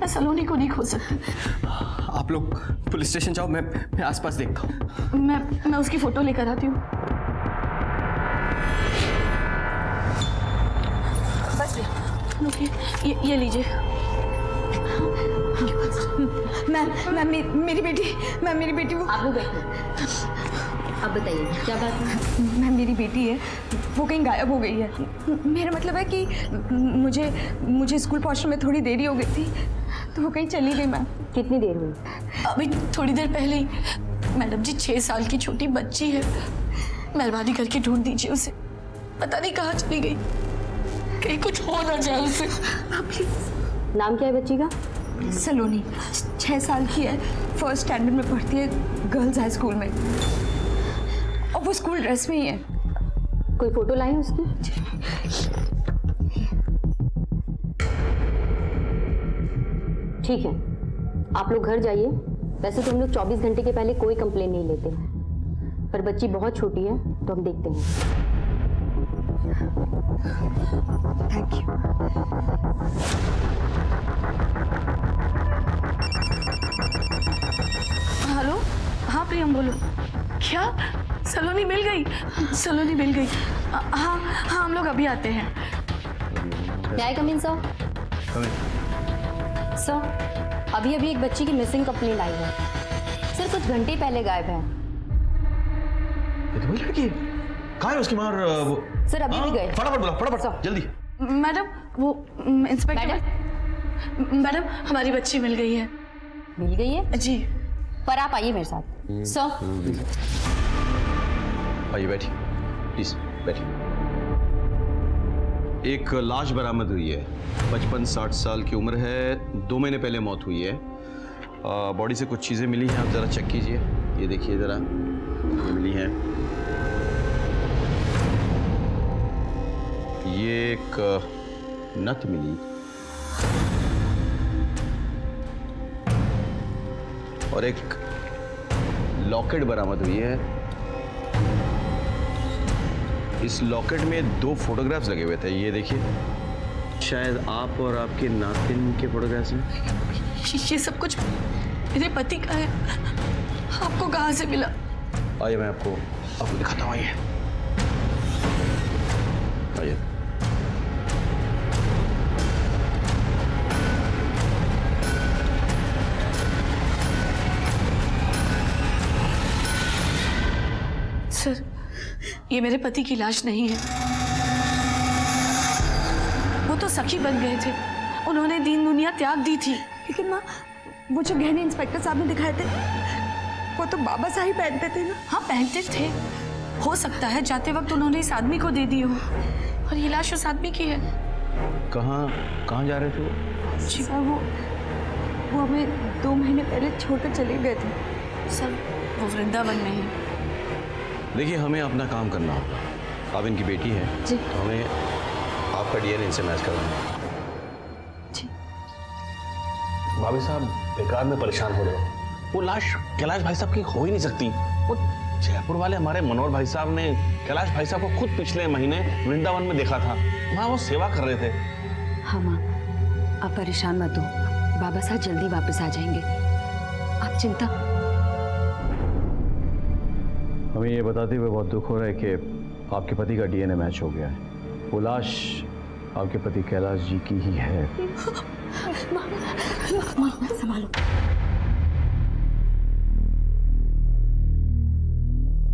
मैं सलोनी को नहीं खो सकती। आप लोग पुलिस स्टेशन जाओ, मैं आसपास देखता हूँ। मैं उसकी फोटो लेकर आती हूँ। बस ये लीजिए। मैम मेरी बेटी वो। आप लोग बैठो। अब बताइए क्या बात है? मैम मेरी बेटी है, वो कहीं गायब हो गई है। मेरा मतलब है कि मुझे स्कूल पहुंचने में थोड़ी देरी हो गई थी, तो वो कहीं चली गई। मैम कितनी देर हुई? अभी थोड़ी देर पहले ही। मैडम जी 6 साल की छोटी बच्ची है, मेहरबानी करके ढूंढ दीजिए उसे। पता नहीं कहाँ चली गई, कहीं कुछ हो ना जाए उसे। प्लीज। नाम क्या है बच्ची का? सलोनी, 6 साल की है, फर्स्ट स्टैंडर्ड में पढ़ती है, गर्ल्स हाई स्कूल में, और वो स्कूल ड्रेस में ही है। कोई फोटो लाई है उसकी? ठीक है, आप लोग घर जाइए। वैसे तो हम लोग 24 घंटे के पहले कोई कंप्लेन नहीं लेते हैं, पर बच्ची बहुत छोटी है तो हम देखते हैं। Thank you. हेलो, हाँ प्रियम बोलो। क्या सलोनी मिल गई? सलोनी मिल गई। हाँ हम लोग अभी आते हैं। क्या कम इन सर? सर, अभी एक बच्ची की मिसिंग कंप्लेंट आई है। सर कुछ घंटे पहले गायब है। ये तो वही लड़की है। कहाँ है उसकी माँ? वो सर अभी भी गए। फटाफट बुलाओ, फटाफट जल्दी। मैडम वो इंस्पेक्टर मैडम हमारी बच्ची मिल गई है। मिल गई है जी। पर आप आइए मेरे साथ। सर आइए बैठिए, प्लीज बैठिए। एक लाश बरामद हुई है, 55-60 साल की उम्र है, 2 महीने पहले मौत हुई है। बॉडी से कुछ चीज़ें मिली हैं, आप ज़रा चेक कीजिए। ये देखिए ज़रा, ये मिली हैं। ये एक नथ मिली और एक लॉकेट बरामद हुई है। इस लॉकेट में 2 फोटोग्राफ्स लगे हुए थे, ये देखिए। शायद आप और आपके नातिन के फोटोग्राफ्स हैं। ये सब कुछ मेरे पति का है। आपको कहाँ से मिला? आइए मैं आपको दिखाता हूँ। आइए आइए। सर ये मेरे पति की लाश नहीं है। वो तो सखी बन गए थे, उन्होंने दीन दुनिया त्याग दी थी। लेकिन माँ, वो जो गहने इंस्पेक्टर साहब ने दिखाए थे, वो तो बाबा साहब पहनते थे ना। हाँ पहनते थे। हो सकता है जाते वक्त उन्होंने इस आदमी को दे दी हो, और ये लाश उस आदमी की है। कहाँ जा रहे थे वो? जी सर वो हमें 2 महीने पहले छोड़कर चले गए थे। सर वो वृंदावन में है। देखिए, हमें अपना काम करना होगा। आप इनकी बेटी है जी। तो हमें आपका डीएनए इनसे मैच करवाना है। जी। भाभी साहब बेकार में परेशान हो रहे हो। वो लाश कैलाश भाई साहब की हो ही नहीं सकती। वो जयपुर वाले हमारे मनोहर भाई साहब ने कैलाश भाई साहब को खुद पिछले महीने वृंदावन में देखा था। वहाँ वो सेवा कर रहे थे। हाँ माँ, आप परेशान मत हो, बाबा साहब जल्दी वापस आ जाएंगे, आप चिंता। हमें ये बताते हुए बहुत दुख हो रहा है कि आपके पति का डीएनए मैच हो गया है। वो लाश आपके पति कैलाश जी की ही है। संभालो।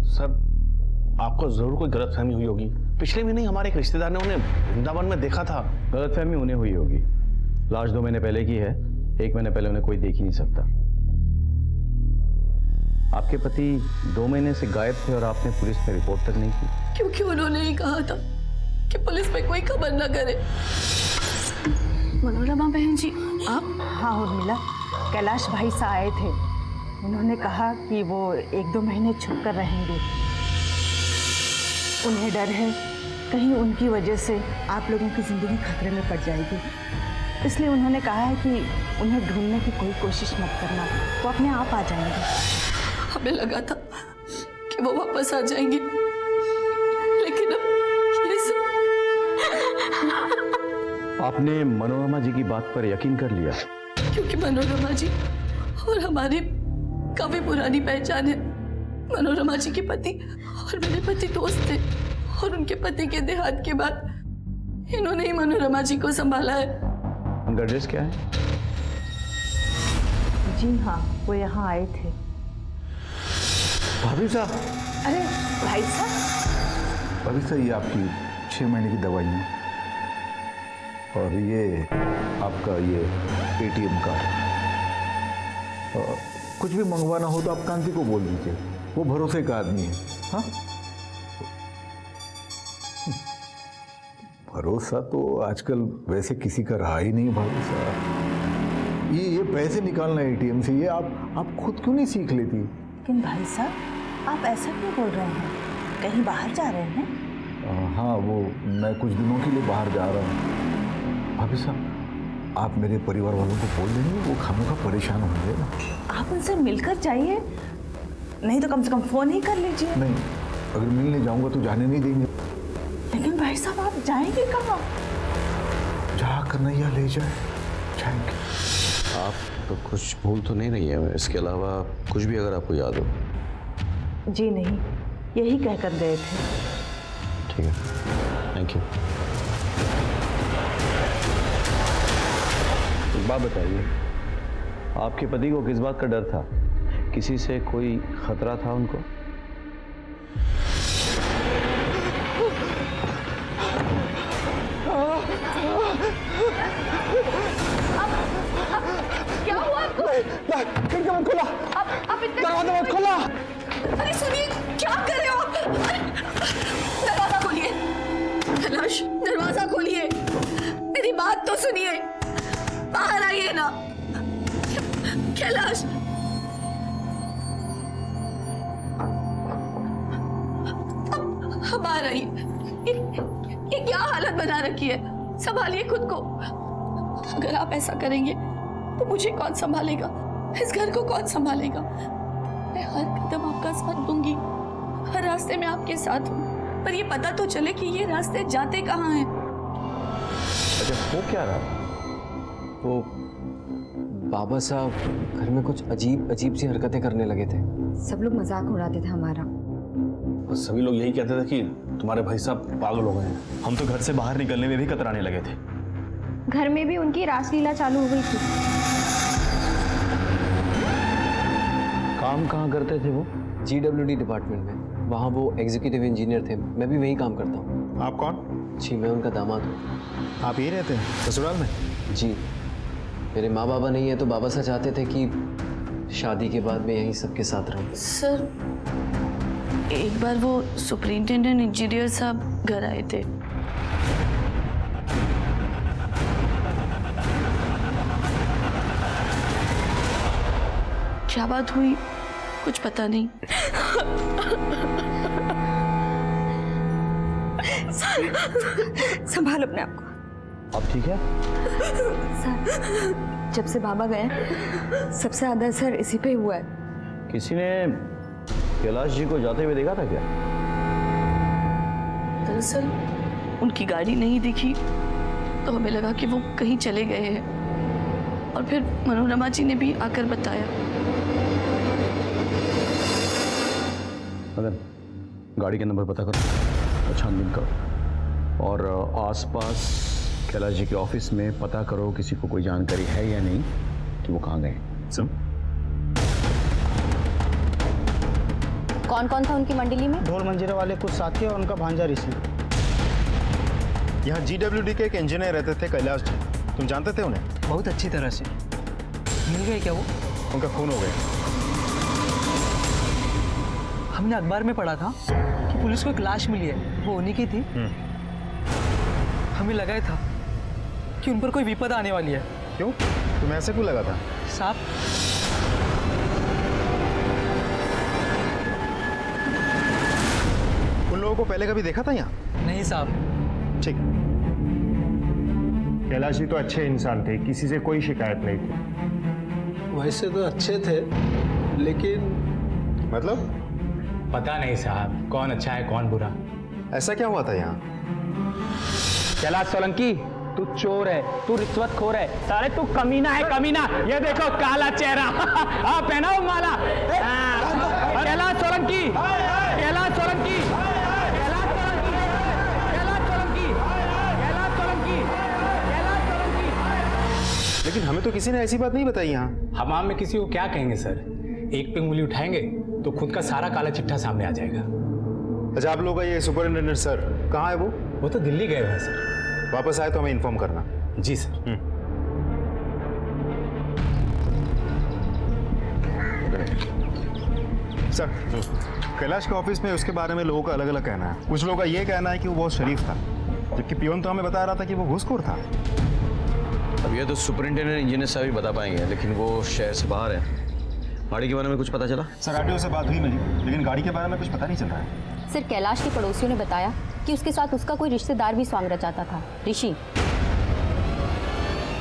सर आपको जरूर कोई गलतफहमी हुई होगी। पिछले महीने हमारे एक रिश्तेदार ने उन्हें वृंदावन में देखा था। गलतफहमी उन्हें हुई होगी। लाश 2 महीने पहले की है, 1 महीने पहले उन्हें कोई देख ही नहीं सकता। आपके पति 2 महीने से गायब थे और आपने पुलिस में रिपोर्ट तक नहीं की, क्योंकि उन्होंने ही कहा था कि पुलिस में कोई खबर न करे। मनोरमा बहन जी आप? हाँ उर्मिला, कैलाश भाई साहब आए थे। उन्होंने कहा कि वो 1-2 महीने छुप कर रहेंगे। उन्हें डर है कहीं उनकी वजह से आप लोगों की जिंदगी खतरे में पड़ जाएगी, इसलिए उन्होंने कहा है कि उन्हें ढूंढने की कोई कोशिश मत करना, वो अपने आप आ जाएंगे। हमें लगा था कि वो वापस आ जाएंगे, लेकिन अब ये सब। आपने मनोरमा जी की बात पर यकीन कर लिया? क्योंकि मनोरमा जी और हमारी काफी पुरानी पहचान है। मनोरमा जी के पति और मेरे पति दोस्त थे और उनके पति के देहांत के बाद इन्होंने ही मनोरमा जी को संभाला है। उनका एड्रेस क्या है? जी हाँ, वो यहाँ आए थे। भाभी साहब, अरे भाई साहब, भाभी साहब, ये आपकी 6 महीने की दवाइयाँ और ये आपका ये ATM कार्ड। कुछ भी मंगवाना हो तो आप कांति को बोल दीजिए, वो भरोसे का आदमी है। हाँ, भरोसा तो आजकल वैसे किसी का रहा ही नहीं भाभी साहब। ये पैसे निकालना ATM से, ये आप खुद क्यों नहीं सीख लेती? लेकिन भाई साहब, आप ऐसा क्यों बोल रहे हैं? कहीं बाहर जा रहे हैं? हाँ, वो मैं कुछ दिनों के लिए बाहर जा रहा हूँ। भाभी साहब, आप मेरे परिवार वालों को बोल देंगे, वो खामोखा परेशान होंगे ना। आप उनसे मिलकर जाइए, नहीं तो कम से कम फोन ही कर लीजिए। नहीं, अगर मिलने जाऊंगा तो जाने नहीं देंगे। लेकिन भाई साहब, आप जाएंगे कहाँ? जहाँ कन्हैया ले जाए जाएंगे। आप तो कुछ भूल तो नहीं रही है? इसके अलावा कुछ भी अगर आपको याद हो। जी नहीं, यही कहकर गए थे। ठीक है, थैंक यू। एक बात बताइए, आपके पति को किस बात का डर था? किसी से कोई खतरा था उनको? क्या हुआ आपको? खिड़की मत खोला, आप इतने दरवाजा मत खोला। अरे सुनिए, क्या कर रहे हो आप? दरवाजा खोलिए कैलाश, दरवाजा खोलिए, मेरी बात तो सुनिए, बाहर आइए ना कैलाश। अब बाहर आइए। ये क्या हालत बना रखी है? संभालिए खुद को। अगर आप ऐसा करेंगे तो मुझे कौन संभालेगा? इस घर को कौन संभालेगा? मैं हर कदम आपका साथ दूंगी, हर रास्ते में आपके साथ हूँ, पर ये पता तो चले कि ये रास्ते जाते कहाँ हैं। अच्छा, वो क्या रहा? वो बाबा साहब घर में कुछ अजीब अजीब सी हरकतें करने लगे थे। सब लोग मजाक उड़ाते थे हमारा। और सभी लोग यही कहते थे कि तुम्हारे भाई साहब पागल हो गए हैं। हम तो घर से बाहर निकलने में भी कतराने लगे थे। घर में भी उनकी रासलीला चालू हो गई थी। काम कहाँ करते थे वो? GWD डिपार्टमेंट में, वहाँ वो एग्जीक्यूटिव इंजीनियर थे। मैं भी वहीं काम करता हूँ। आप कौन? जी, मैं उनका दामाद हूँ। आप यही रहते हैं ससुराल में? जी, मेरे माँ बाबा नहीं है तो बाबा साहब चाहते थे कि शादी के बाद मैं यहीं सबके साथ रहूँ। सर, एक बार वो सुपरिंटेंडेंट इंजीनियर साहब घर आए थे। क्या बात हुई कुछ पता नहीं। संभाल अपने आप को। अब ठीक है? सर, जब से बाबा गए सबसे ज्यादा असर इसी पे हुआ है। किसी ने कैलाश जी को जाते हुए देखा था क्या? दरअसल उनकी गाड़ी नहीं दिखी तो हमें लगा कि वो कहीं चले गए हैं, और फिर मनोरमा जी ने भी आकर बताया। मदन, गाड़ी के नंबर पता करो, छानबीन करो और आसपास कैलाश जी के ऑफिस में पता करो किसी को कोई जानकारी है या नहीं कि वो कहाँ गए। सब कौन कौन था उनकी मंडली में? ढोल मंजीरे वाले कुछ साथी और उनका भांजा ऋषि। यहाँ GWD के एक इंजीनियर रहते थे, कैलाश जी। तुम जानते थे उन्हें? बहुत अच्छी तरह से। मिल गए क्या वो? उनका खून हो गया। हमने अखबार में पढ़ा था कि पुलिस को एक लाश मिली है, वो उन्हीं की थी। हमें लगा था कि उन पर कोई विपदा आने वाली है। क्यों? तुम्हें ऐसे क्यों लगा था? साहब, उन लोगों को पहले कभी देखा था यहाँ? नहीं साहब। ठीक। कैलाश जी तो अच्छे इंसान थे, किसी से कोई शिकायत नहीं थी। वैसे तो अच्छे थे, लेकिन मतलब? पता नहीं साहब, कौन अच्छा है कौन बुरा। ऐसा क्या हुआ था यहाँ? कैलाश सोलंकी, तू चोर है, तू रिश्वतखोर है, साले तू कमीना है, कमीना। ये देखो काला चेहरा। हाँ पहनाओ माला। कैलाश सोलंकी, कैलाश सोलंकी, कैलाश सोलंकी, कैलाश सोलंकी, कैलाश सोलंकी, कैलाश सोलंकी। लेकिन हमें तो किसी ने ऐसी बात नहीं बताई यहाँ। हम आम में किसी को क्या कहेंगे सर? एक पे उंगली उठाएंगे तो खुद का सारा काला चिट्ठा सामने आ जाएगा। अच्छा, आप लोगों का ये सुपरिटेंडेंट सर कहाँ है? वो तो दिल्ली गए हुए हैं सर। वापस आए तो हमें इन्फॉर्म करना। जी सर। सर, कैलाश के ऑफिस में उसके बारे में लोगों का अलग अलग कहना है। कुछ लोगों का ये कहना है कि वो बहुत शरीफ था, जबकि पियोन तो हमें बता रहा था कि वो घूसखोर था। अब ये तो सुपरिटेंडेंट इंजीनियर साहब ही बता पाएंगे, लेकिन वो शहर से बाहर है। गाड़ी के बारे में कुछ पता चला? सर, आरटीओ से बात हुई मेरी, लेकिन गाड़ी के बारे में कुछ पता नहीं चल रहा है। सर, कैलाश के पड़ोसियों ने बताया कि उसके साथ उसका कोई रिश्तेदार भी स्वांग रचाता था, ऋषि।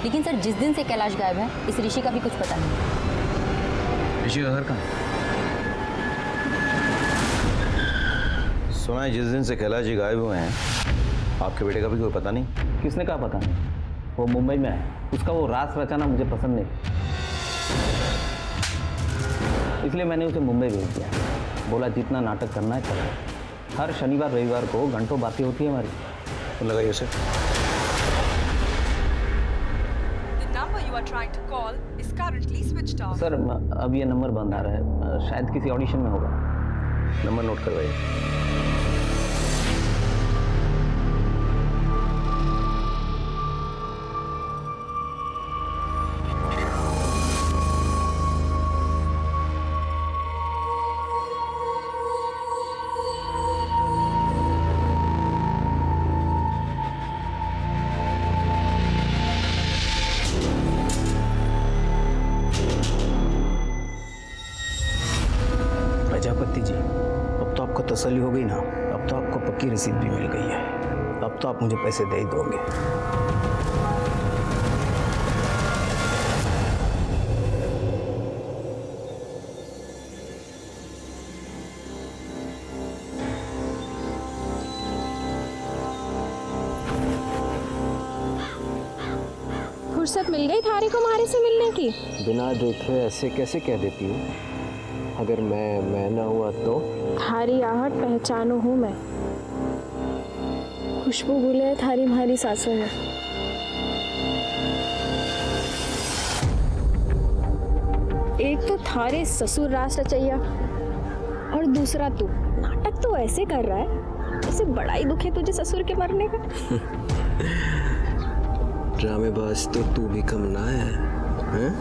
लेकिन सर, जिस दिन से कैलाश गायब है, इस ऋषि का भी कुछ पता नहीं। ऋषि का घर कहाँ है? सुना है जिस दिन से कैलाश जी गायब हुए हैं, आपके बेटे का भी कोई पता नहीं। किसने कहा पता नहीं? वो मुंबई में है, उसका वो रास रचाना मुझे पसंद नहीं, इसलिए मैंने उसे मुंबई भेज दिया। बोला जितना नाटक करना है करो। हर शनिवार रविवार को घंटों बातें होती है हमारी। तो लगाइए उसे। सर, अब ये नंबर बंद आ रहा है, शायद किसी ऑडिशन में होगा। नंबर नोट करवाइए। प्रजापति जी, अब तो आपको तसल्ली हो गई ना? अब तो आपको पक्की रसीद भी मिल गई है। अब तो आप मुझे पैसे दे ही दोगे। फुर्सत मिल गई थारी को हमारे से मिलने की? बिना देखे ऐसे कैसे कह देती हूँ? अगर मैं ना हुआ तो? थारी आहट पहचानो हूँ मैं, खुशबू घुले है थारी हमारी सांसों में। एक तो थारे ससुर रास रचैया और दूसरा तू नाटक तो ऐसे कर रहा है जैसे बड़ा ही दुख है तुझे ससुर के मरने का। ड्रामेबाज तो तू भी कम ना है, हैं?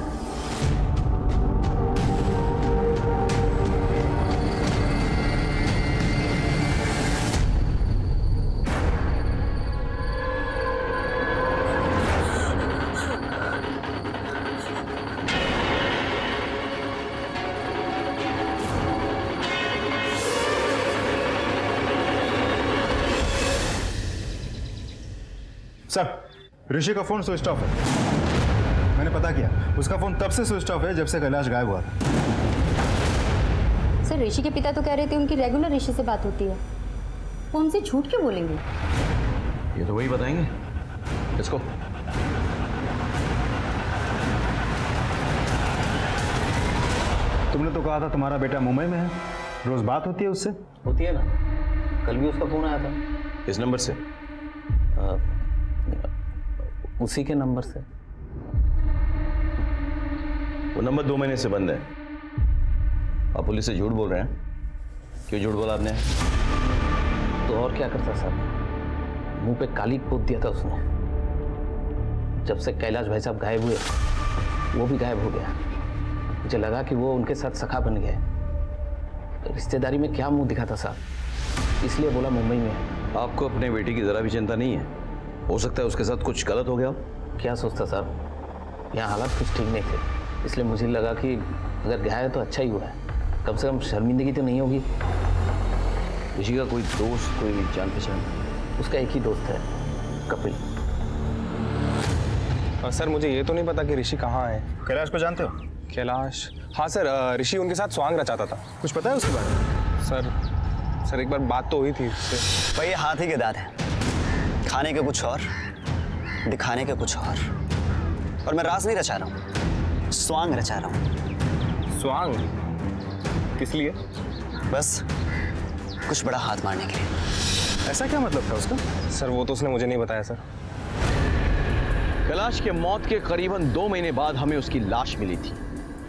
सर, ऋषि का फोन स्विच ऑफ है। मैंने पता किया, उसका फोन तब से स्विच ऑफ है जब से कैलाश गायब हुआ था। सर, ऋषि के पिता तो कह रहे थे उनकी रेगुलर ऋषि से बात होती है। वो हमसे झूठ क्यों बोलेंगे? ये तो वही बताएंगे। इसको तुमने तो कहा था तुम्हारा बेटा मुंबई में है, रोज बात होती है उससे? होती है ना, कल भी उसका फोन आया था। इस नंबर से? उसी के नंबर से। वो नंबर 2 महीने से बंद है। आप पुलिस से झूठ बोल रहे हैं। क्यों झूठ बोला आपने? तो और क्या करता साहब, मुंह पे काली पोत दिया था उसने। जब से कैलाश भाई साहब गायब हुए, वो भी गायब हो गया। मुझे लगा कि वो उनके साथ सखा बन गया। रिश्तेदारी में क्या मुंह दिखाता साहब, इसलिए बोला मुंबई में। आपको अपने बेटी की जरा भी चिंता नहीं है? हो सकता है उसके साथ कुछ गलत हो गया। क्या सोचता साहब, यहाँ हालात कुछ ठीक नहीं थे, इसलिए मुझे लगा कि अगर गया है तो अच्छा ही हुआ है, कम से कम शर्मिंदगी तो नहीं होगी। ऋषि का कोई दोस्त, कोई जान पहचान? उसका एक ही दोस्त है, कपिल। सर, मुझे ये तो नहीं पता कि ऋषि कहाँ है। कैलाश को जानते हो? कैलाश? हाँ सर, ऋषि उनके साथ स्वांग रचाता था। कुछ पता है उसके बारे में? सर एक बार बात तो हुई थी उससे। भाई ये हाथी के दांत है, खाने के कुछ और, दिखाने का कुछ और मैं राज नहीं रचा रहा हूँ, स्वांग रचा रहा हूँ। स्वांग? किस लिए? बस कुछ बड़ा हाथ मारने के लिए। ऐसा क्या मतलब था उसका? सर वो तो उसने मुझे नहीं बताया सर। कैलाश के मौत के करीबन 2 महीने बाद हमें उसकी लाश मिली थी।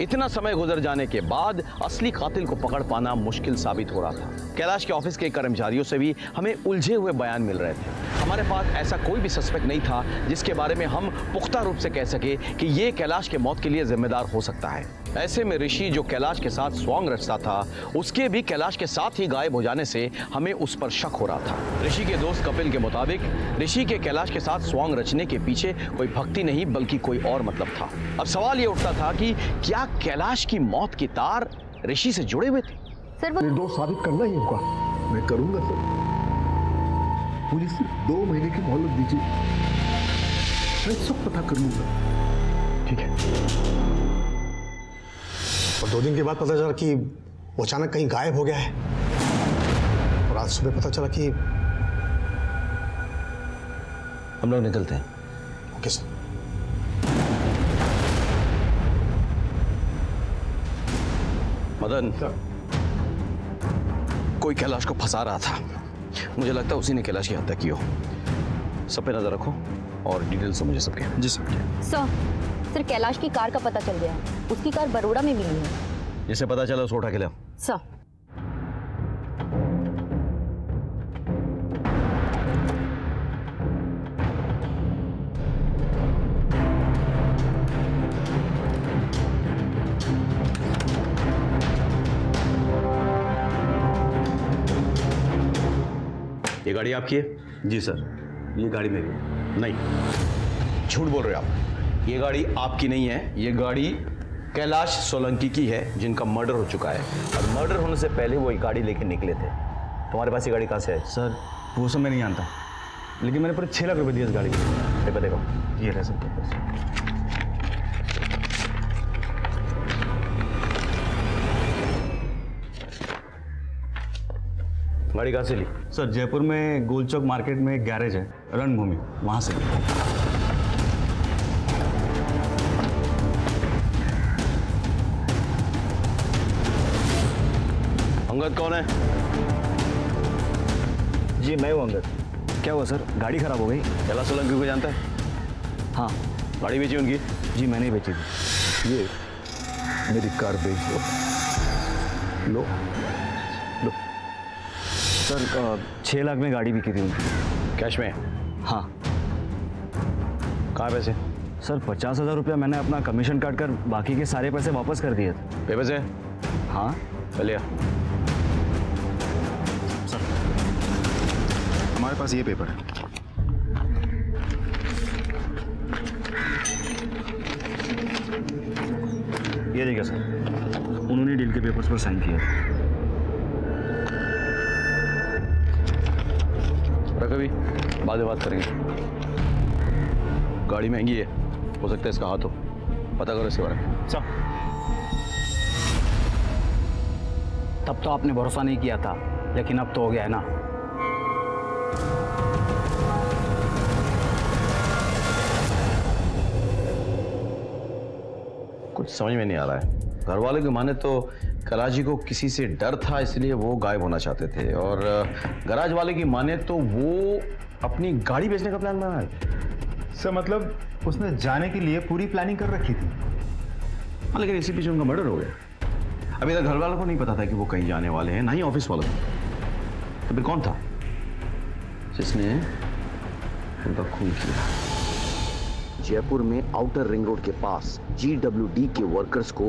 इतना समय गुजर जाने के बाद असली कातिल को पकड़ पाना मुश्किल साबित हो रहा था। कैलाश के ऑफिस के कर्मचारियों से भी हमें उलझे हुए बयान मिल रहे थे। हमारे पास ऐसा कोई भी सस्पेक्ट नहीं था जिसके बारे में हम पुख्ता रूप से कह सके कि ये कैलाश के मौत के लिए जिम्मेदार हो सकता है। ऐसे में ऋषि जो कैलाश के साथ स्वांग रचता था, उसके भी कैलाश के साथ ही गायब हो जाने से हमें उस पर शक हो रहा था। ऋषि के दोस्त कपिल के मुताबिक ऋषि के कैलाश के साथ स्वांग रचने के पीछे कोई भक्ति नहीं बल्कि कोई और मतलब था। अब सवाल ये उठता था कि क्या कैलाश की मौत की तार ऋषि से जुड़े हुए थे? सर वो निर्दोष साबित करना ही होगा। मैं करूंगा सर। मुझे सिर्फ 2 महीने की मोहलत दीजिए, मैं सब पता कर लूंगा। ठीक है। और 2 दिन के बाद पता चला कि वो अचानक कहीं गायब हो गया है, और आज सुबह पता चला कि हम लोग निकलते हैं। Okay sir. मदन, कोई कैलाश को फंसा रहा था। मुझे लगता है उसी ने कैलाश की हत्या की हो। सब पे नजर रखो और डिटेल से मुझे सबके। जी सर। सर कैलाश की कार का पता चल गया। उसकी कार बरोड़ा में मिली है। जिसे पता चला उसको उठा के ले। सर ये गाड़ी आपकी है? जी सर, ये गाड़ी मेरी है। नहीं, झूठ बोल रहे हो आप। ये गाड़ी आपकी नहीं है। ये गाड़ी कैलाश सोलंकी की है, जिनका मर्डर हो चुका है, और मर्डर होने से पहले वो ये गाड़ी लेके निकले थे। तुम्हारे पास ये गाड़ी कहाँ से है? सर वो सब मैं नहीं जानता, लेकिन मैंने पूरे 6 लाख रुपए दिए इस गाड़ी के। पेपर देखो। ये रहे सर। गाड़ी कहाँ से ली? सर जयपुर में गोल चौक मार्केट में एक गैरेज है, रणभूमि, वहां से। अंगद कौन है? जी मैं हूँ अंगद। क्या हुआ सर, गाड़ी खराब हो गई? कैलाश सोलंकी को जानता है? हाँ। गाड़ी बेची उनकी? जी मैंने ही बेची थी। ये मेरी कार बेच दो। लो लो। सर 6 लाख में गाड़ी बिकी थी उनकी। कैश में? हाँ। कहाँ पैसे? सर 50,000 रुपया मैंने अपना कमीशन काट कर बाकी के सारे पैसे वापस कर दिए थे। पेपर से? हाँ। चलिए। सर हमारे पास ये पेपर है। ये देखिए सर, उन्होंने डील के पेपर्स पर साइन किया। रखो भी, बाद में बात करेंगे। गाड़ी महंगी है, हो सकता है इसका हाथ हो। पता करो इसके बारे में। सर तब तो आपने भरोसा नहीं किया था, लेकिन अब तो हो गया है ना। कुछ समझ में नहीं आ रहा है। घर वालों की माने तो कैलाश जी को किसी से डर था, इसलिए वो गायब होना चाहते थे, और गराज वाले की माने तो वो अपनी गाड़ी बेचने का प्लान बना है। सर मतलब उसने जाने के लिए पूरी प्लानिंग कर रखी थी। हाँ, लेकिन इसी पीछे उनका मर्डर हो गया। अभी तक घर वालों को नहीं पता था कि वो कहीं जाने वाले हैं, ना ही ऑफिस वालों को। तो फिर कौन था जिसने उनका खून किया? जयपुर में आउटर रिंग रोड के पास GWD के वर्कर्स को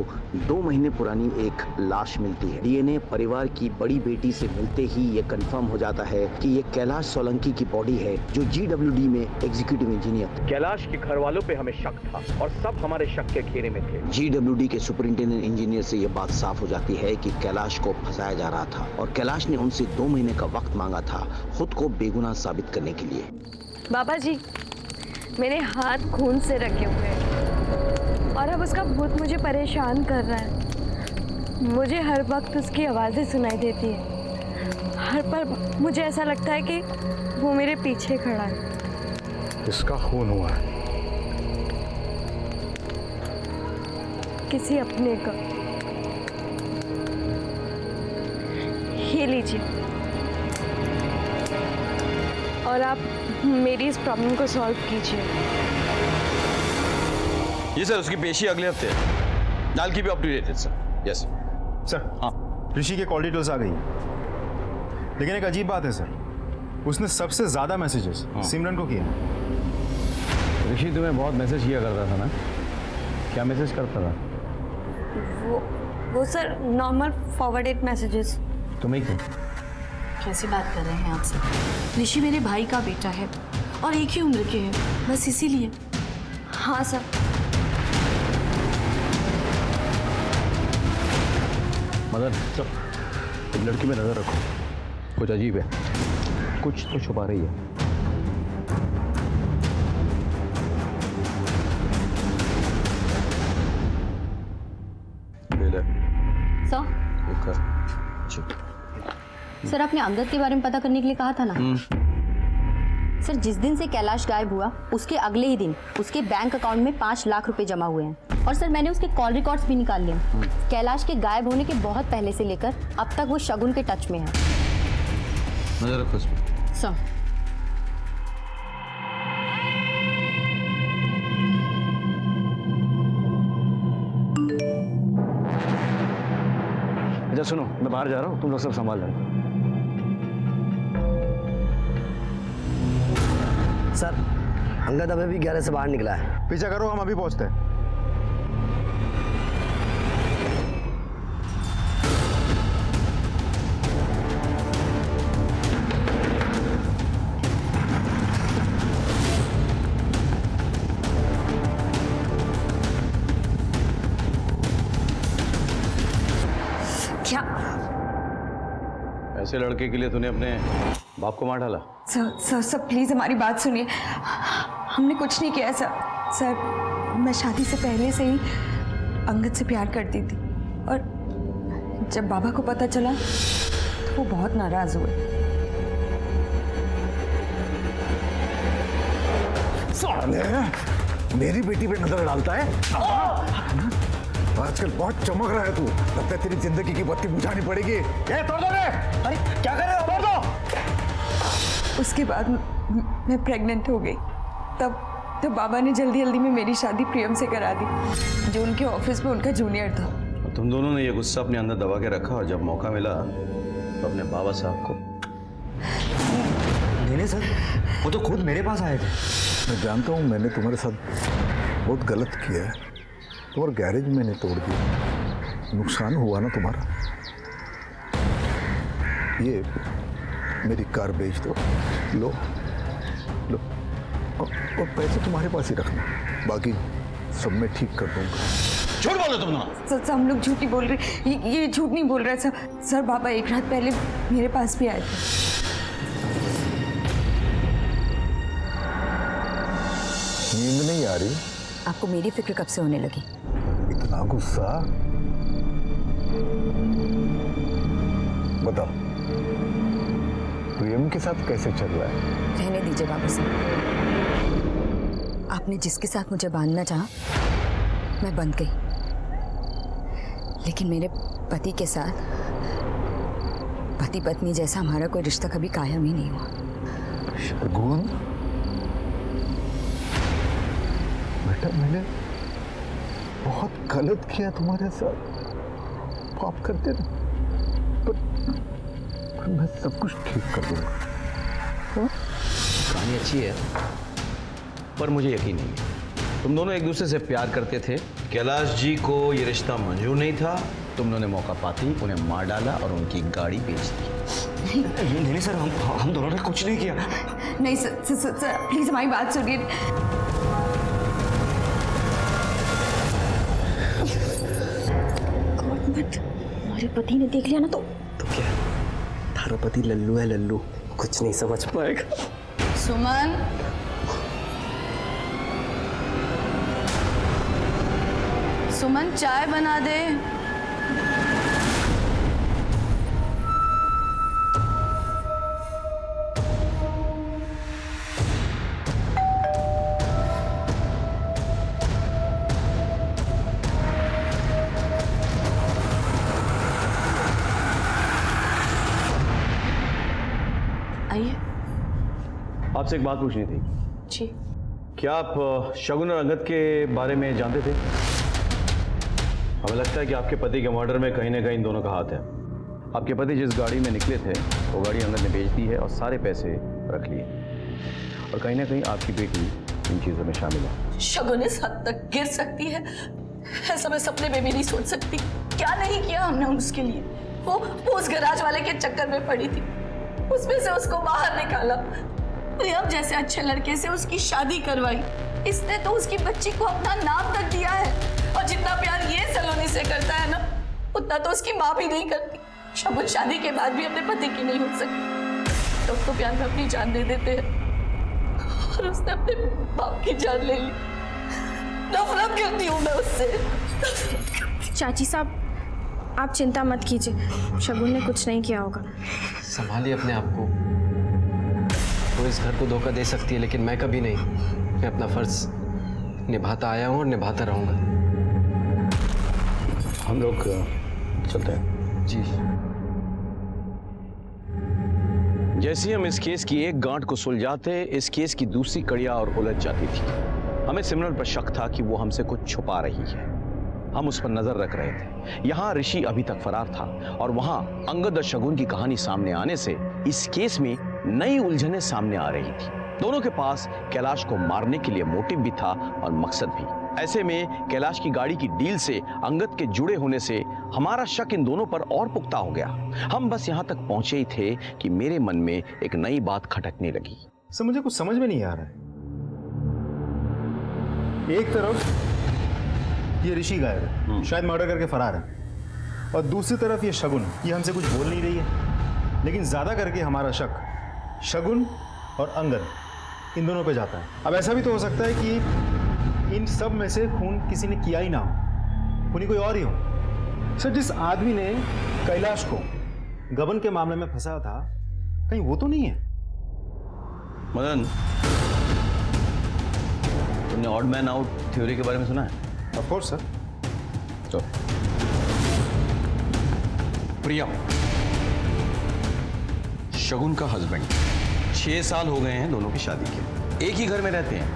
2 महीने पुरानी एक लाश मिलती है। डीएनए परिवार की बड़ी बेटी से मिलते ही ये कंफर्म हो जाता है कि ये कैलाश सोलंकी की बॉडी है, जो GWD में एग्जीक्यूटिव इंजीनियर थे। कैलाश के घर वालों पे हमें शक था और सब हमारे शक के घेरे में थे। GWD के सुपरिंटेंडेंट इंजीनियर से ये बात साफ हो जाती है कि कैलाश को फंसाया जा रहा था, और कैलाश ने उनसे 2 महीने का वक्त मांगा था खुद को बेगुनाह साबित करने के लिए। बाबा जी, मेरे हाथ खून से रखे हुए हैं और अब उसका भूत मुझे परेशान कर रहा है। मुझे हर वक्त उसकी आवाज़ें सुनाई देती है। हर पल मुझे ऐसा लगता है कि वो मेरे पीछे खड़ा है। किसका खून हुआ है? किसी अपने का। ये लीजिए, और आप मेरी इस प्रॉब्लम को सॉल्व कीजिए। ये सर उसकी पेशी अगले हफ्ते है। डाल की भी अपडेटेड सर। Yes sir. हाँ, ऋषि के कॉल डिटेल्स आ गई, लेकिन एक अजीब बात है सर, उसने सबसे ज्यादा मैसेजेस सिमरन को किए। ऋषि तुम्हें बहुत मैसेज किया करता था ना? क्या मैसेज करता था? वो सर नॉर्मल फॉरवर्डेड मैसेजेस। तुम्हें क्यों? कैसी बात कर रहे हैं आप सब? ऋषि मेरे भाई का बेटा है और एक ही उम्र के हैं, बस इसीलिए। हाँ सर। मदन चुप, एक लड़की में नजर रखो, कुछ अजीब है, कुछ तो छुपा रही है। सर आपने अंगद के बारे में पता करने के लिए कहा था ना? सर जिस दिन से कैलाश गायब हुआ उसके अगले ही दिन उसके बैंक अकाउंट में 5 लाख रुपए जमा हुए हैं, और सर मैंने उसके कॉल रिकॉर्ड्स भी निकाल लिए। कैलाश के गायब होने के बहुत पहले से लेकर अब तक वो शगुन के टच में है। नजर रखो इस पे। सर अच्छा सुनो, मैं बाहर जा रहा हूँ, तुम लोग सब संभाल लेना। सर अंगद अभी भी 11 से बाहर निकला है। पीछा करो, हम अभी पहुंचते हैं। क्या? ऐसे लड़के के लिए तूने अपने बाप को मार डाला? सर प्लीज हमारी बात सुनिए, हमने कुछ नहीं किया सर। सर मैं शादी से पहले से ही अंगद से प्यार करती थी, और जब बाबा को पता चला तो वो बहुत नाराज हुए। साले, मेरी बेटी पे नजर डालता है। आजकल बहुत चमक रहा है तू, लगता है तेरी जिंदगी की बत्ती बुझानी पड़ेगी। ये तोड़ दो रे! अरे क्या कर रहे हो? तोड़ दो। उसके बाद मैं प्रेग्नेंट हो गई, तब बाबा ने जल्दी में मेरी शादी प्रियम से करा दी, जो उनके ऑफिस में उनका जूनियर था। तुम दोनों ने ये गुस्सा अपने अंदर दबा के रखा, और जब मौका मिला तो अपने बाबा साहब को। नहीं सर, वो तो खुद मेरे पास आए थे। मैं जानता हूँ मैंने तुम्हारे साथ बहुत गलत किया है, तुम्हारा गैरेज मैंने तोड़ दिया, नुकसान हुआ ना तुम्हारा। ये मेरी कार बेच दो, लो लो, और पैसे तुम्हारे पास ही रखना, बाकी सब मैं ठीक कर दूंगा। झूठ बोल रहे तुम ना? सर हम लोग झूठ नहीं बोल रहे, ये झूठ नहीं बोल रहा सर। बाबा एक रात पहले मेरे पास भी आए थे। नींद नहीं आ रही? आपको मेरी फिक्र कब से होने लगी? इतना गुस्सा? बताओ, प्रियम के साथ कैसे चल रहा है? रहने दीजिए बाबा साहब, आपने जिसके साथ मुझे बांधना चाहा मैं बंध गई, लेकिन मेरे पति के साथ पति पत्नी जैसा हमारा कोई रिश्ता कभी कायम ही नहीं हुआ। शगुन, बेटा मैंने बहुत गलत किया तुम्हारे साथ, माफ कर देना, पर मैं सब कुछ ठीक कर दूंगा। कहानी अच्छी है, पर मुझे यकीन नहीं है। तुम दोनों एक दूसरे से प्यार करते थे, कैलाश जी को ये रिश्ता मंजूर नहीं था, तुम दोनों ने मौका पाते ही उन्हें मार डाला और उनकी गाड़ी बेच दी। नहीं सर, हम दोनों ने कुछ नहीं किया। नहीं सर प्लीज हमारी बात सुनिए। हमारे पति ने देख लिया ना तो क्या? थारा पति लल्लू है, लल्लू, कुछ नहीं समझ पाएगा। सुमन, सुमन चाय बना दे। आपसे एक बात पूछनी थी। जी। क्या आप शगुन और अंगद के बारे में जानते थे? हमें लगता है कि आपके पति के मर्डर में कहीं ना कहीं इन दोनों का हाथ है। आपके पति जिस गाड़ी में निकले थे वो गाड़ी अंगद ने बेच दी है और सारे पैसे रख लिए, और कहीं ना कहीं आपकी बेटी इन चीज़ों में शामिल है। शगुन इस हद तक गिर सकती है, ऐसा मैं सपने में भी नहीं सोच सकती। क्या नहीं किया हमने उसके लिए। वो उस गैराज वाले के चक्कर में पड़ी थी, उसमें से उसको बाहर निकाला, प्रियम जैसे अच्छे लड़के से उसकी शादी करवाई। इसने तो उसकी बच्ची को अपना नाम तक दिया है, और जितना प्यार ये सलोनी से करता है ना, उतना तो उसकी माँ भी नहीं करती। शगुन शादी के बाद भी अपने पति की नहीं हो सकती। तो प्यार में अपनी जान दे देते हैं, और उसने अपने बाप की जान ले ली। नफरत करती हूँ मैं उससे। चाची साहब, आप चिंता मत कीजिए, शगुन ने कुछ नहीं किया होगा। संभालिए अपने आप को। वो इस घर को धोखा दे सकती है, लेकिन मैं कभी नहीं। मैं अपना फर्ज निभाता आया हूँ और निभाता रहूंगा। हम लोग चलते हैं। जी। जैसे ही हम इस केस की एक गांठ को सुलझाते, इस केस की दूसरी कड़ियां और उलझ जाती थी। हमें सिमरन पर शक था कि वो हमसे कुछ छुपा रही है। हम उस पर नजर रख रहे थे। यहाँ ऋषि अभी तक फरार था, और वहाँ अंगद और शगुन की कहानी सामने आने से इस केस में नई उलझनें सामने आ रही थी। दोनों के पास कैलाश को मारने के लिए मोटिव भी था और मकसद भी। ऐसे में कैलाश की गाड़ी की डील से अंगद के जुड़े होने से हमारा शक इन दोनों पर और पुख्ता हो गया। हम बस यहाँ तक पहुंचे ही थे कि मेरे मन में एक नई बात खटकने लगी। सर मुझे कुछ समझ में नहीं आ रहा है। एक तरफ ये ऋषि गायब है, शायद मर्डर करके फरार है, और दूसरी तरफ ये शगुन, ये हमसे कुछ बोल नहीं रही है। लेकिन ज्यादा करके हमारा शक शगुन और अंगद इन दोनों पे जाता है। अब ऐसा भी तो हो सकता है कि इन सब में से खून किसी ने किया ही ना हो, खूनी कोई और ही हो। सर जिस आदमी ने कैलाश को गबन के मामले में फंसाया था, कहीं वो तो नहीं है? मदन, तुमने ऑड मैन आउट थ्योरी के बारे में सुना है? Of course sir. तो प्रियम शगुन का हस्बैंड, 6 साल हो गए हैं दोनों की शादी के। एक ही घर में रहते हैं,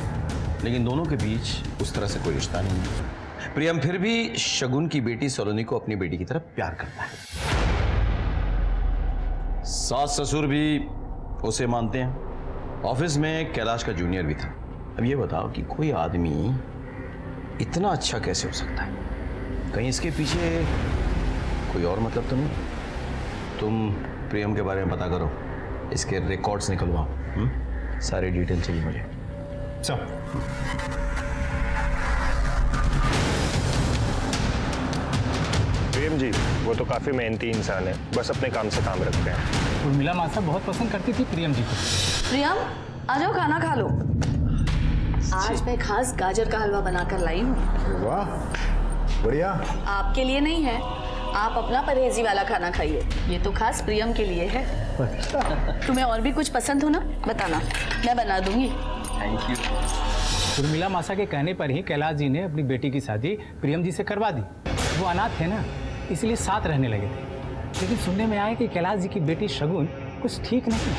लेकिन दोनों के बीच उस तरह से कोई रिश्ता नहीं है। प्रियम फिर भी शगुन की बेटी सलोनी को अपनी बेटी की तरफ प्यार करता है। सास ससुर भी उसे मानते हैं। ऑफिस में कैलाश का जूनियर भी था। अब ये बताओ कि कोई आदमी इतना अच्छा कैसे हो सकता है? कहीं इसके पीछे कोई और मतलब तो नहीं? तुम प्रियम के बारे में पता करो, इसके रिकॉर्ड्स निकलवाओ। सारी डिटेल चाहिए मुझे। चल। प्रियम जी वो तो काफी मेहनती इंसान है, बस अपने काम से काम रखते हैं। उर्मिला मासा बहुत पसंद करती थी प्रियम जी को। प्रियम आ जाओ, खाना खा लो। आज मैं खास गाजर का हलवा बनाकर लाई हूँ। वाह बढ़िया। आपके लिए नहीं है, आप अपना परहेजी वाला खाना खाइए, ये तो खास प्रियम के लिए है। तुम्हें और भी कुछ पसंद हो ना, बताना, मैं बना दूंगी। Thank you. उर्मिला मासा के कहने पर ही कैलाश जी ने अपनी बेटी की शादी प्रियम जी से करवा दी। वो अनाथ थे ना, इसलिए साथ रहने लगे थे। लेकिन सुनने में आया कि कैलाश जी की बेटी शगुन कुछ ठीक नहीं।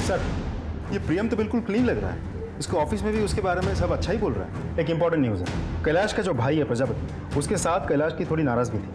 सर ये प्रियम तो बिल्कुल क्लीन लग रहा है। इसको ऑफिस में भी उसके बारे में सब अच्छा ही बोल रहा है। एक इंपॉर्टेंट न्यूज़ है, कैलाश का जो भाई है प्रजापति, उसके साथ कैलाश की थोड़ी नाराजगी थी।